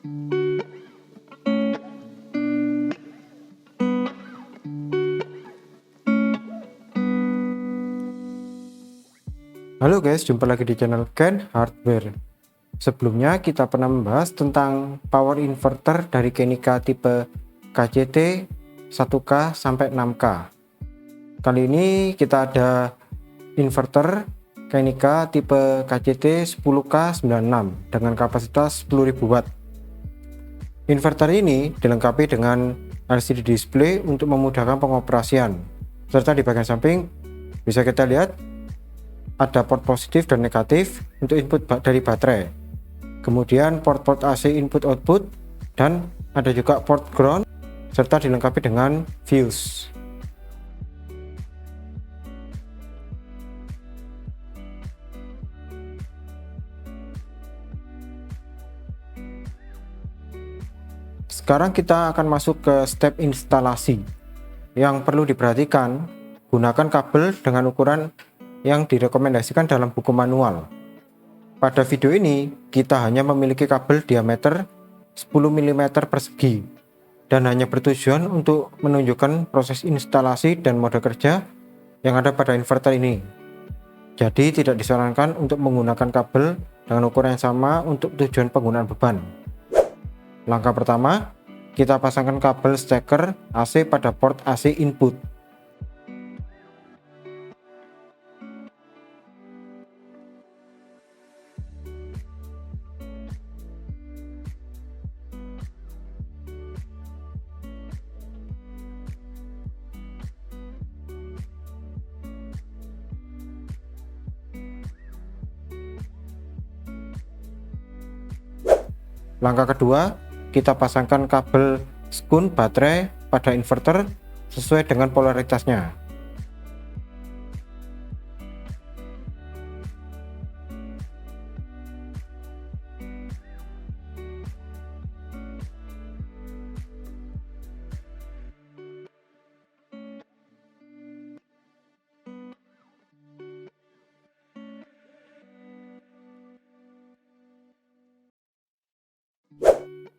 Halo guys, jumpa lagi di channel Ken Hardware. Sebelumnya kita pernah membahas tentang power inverter dari Kenica tipe KCT 1K sampai 6K. Kali ini kita ada inverter Kenica tipe KCT 10K96 dengan kapasitas 10.000 watt. Inverter ini dilengkapi dengan LCD display untuk memudahkan pengoperasian, serta di bagian samping bisa kita lihat ada port positif dan negatif untuk input dari baterai, kemudian port-port AC input output, dan ada juga port ground serta dilengkapi dengan fuse. Sekarang kita akan masuk ke step instalasi. Yang perlu diperhatikan, gunakan kabel dengan ukuran yang direkomendasikan dalam buku manual. Pada video ini kita hanya memiliki kabel diameter 10 mm persegi dan hanya bertujuan untuk menunjukkan proses instalasi dan mode kerja yang ada pada inverter ini. Jadi tidak disarankan untuk menggunakan kabel dengan ukuran yang sama untuk tujuan penggunaan beban. Langkah pertama, kita pasangkan kabel steker AC pada port AC input. Langkah kedua, kita pasangkan kabel skun baterai pada inverter sesuai dengan polaritasnya.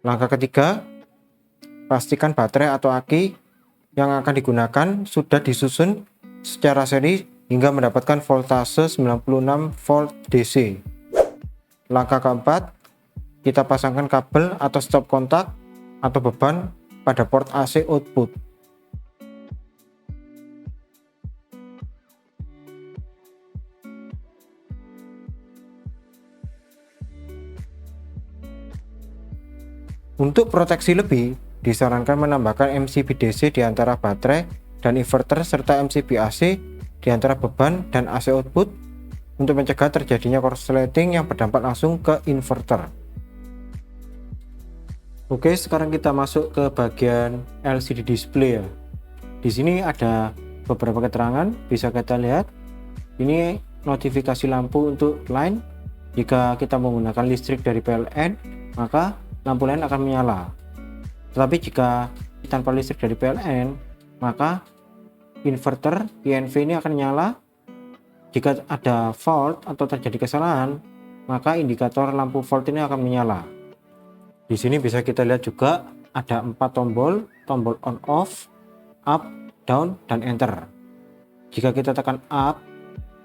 Langkah ketiga, pastikan baterai atau aki yang akan digunakan sudah disusun secara seri hingga mendapatkan voltase 96 volt DC. Langkah keempat, kita pasangkan kabel atau stop kontak atau beban pada port AC output. Untuk proteksi lebih, disarankan menambahkan MCB DC di antara baterai dan inverter serta MCB AC di antara beban dan AC output untuk mencegah terjadinya korsleting yang berdampak langsung ke inverter. Oke, sekarang kita masuk ke bagian LCD display ya. Di sini ada beberapa keterangan, bisa kita lihat. Ini notifikasi lampu untuk line. Jika kita menggunakan listrik dari PLN, maka lampu line akan menyala. Tetapi jika tanpa listrik dari PLN, maka inverter INV ini akan nyala. Jika ada fault atau terjadi kesalahan, maka indikator lampu fault ini akan menyala. Di sini bisa kita lihat juga ada 4 tombol on off, up, down, dan enter. Jika kita tekan up,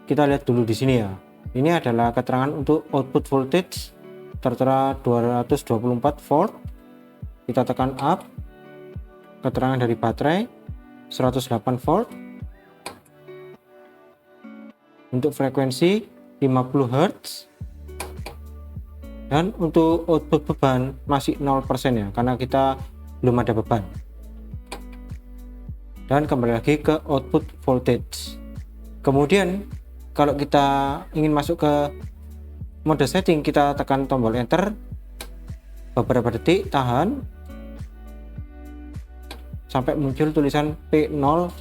kita lihat dulu di sini ya. Ini adalah keterangan untuk output voltage tertera 224 volt. Kita tekan up, keterangan dari baterai 108 volt. Untuk frekuensi 50 Hz. Dan untuk output beban masih 0% ya, karena kita belum ada beban. Dan kembali lagi ke output voltage. Kemudian kalau kita ingin masuk ke mode setting, kita tekan tombol enter beberapa detik, tahan sampai muncul tulisan P0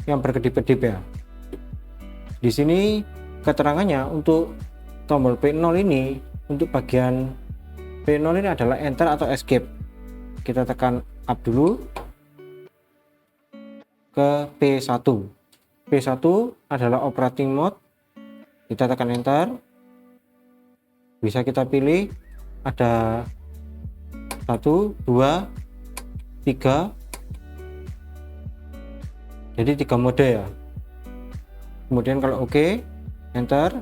yang berkedip-kedip ya. Di sini keterangannya untuk tombol P0 ini, untuk bagian P0 ini adalah enter atau escape. Kita tekan up dulu ke P1. P1 adalah operating mode. Kita tekan enter. Bisa kita pilih ada 1 2 3, jadi 3 mode ya. Kemudian kalau oke, enter,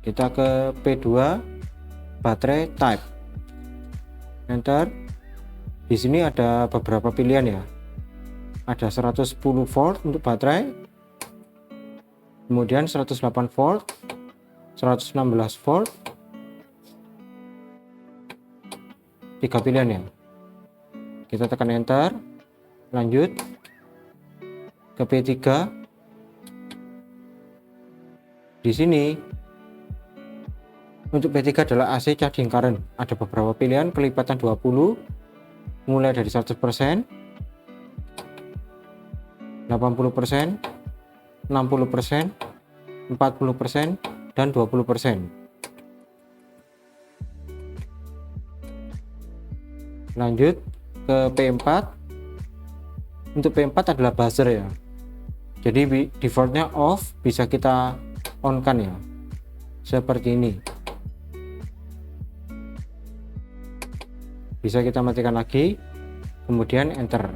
kita ke P2 baterai type, enter. Di sini ada beberapa pilihan ya, ada 110 volt untuk baterai, kemudian 108 volt, 116 volt, 3 pilihan ya. Kita tekan enter, lanjut ke P3. Di sini untuk P3 adalah AC charging current, ada beberapa pilihan, kelipatan 20 mulai dari 100%, 80%, 60%, 40%, dan 20%. Lanjut ke P4. Untuk P4 adalah buzzer ya, jadi defaultnya off, bisa kita on kan ya, seperti ini. Bisa kita matikan lagi, kemudian enter.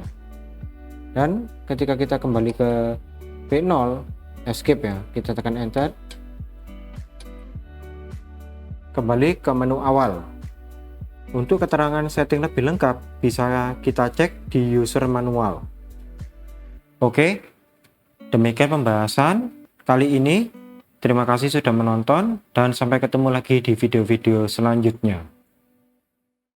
Dan ketika kita kembali ke P0, escape ya, kita tekan enter, kembali ke menu awal. Untuk keterangan setting lebih lengkap bisa kita cek di user manual. Oke, demikian pembahasan kali ini. Terima kasih sudah menonton dan sampai ketemu lagi di video-video selanjutnya.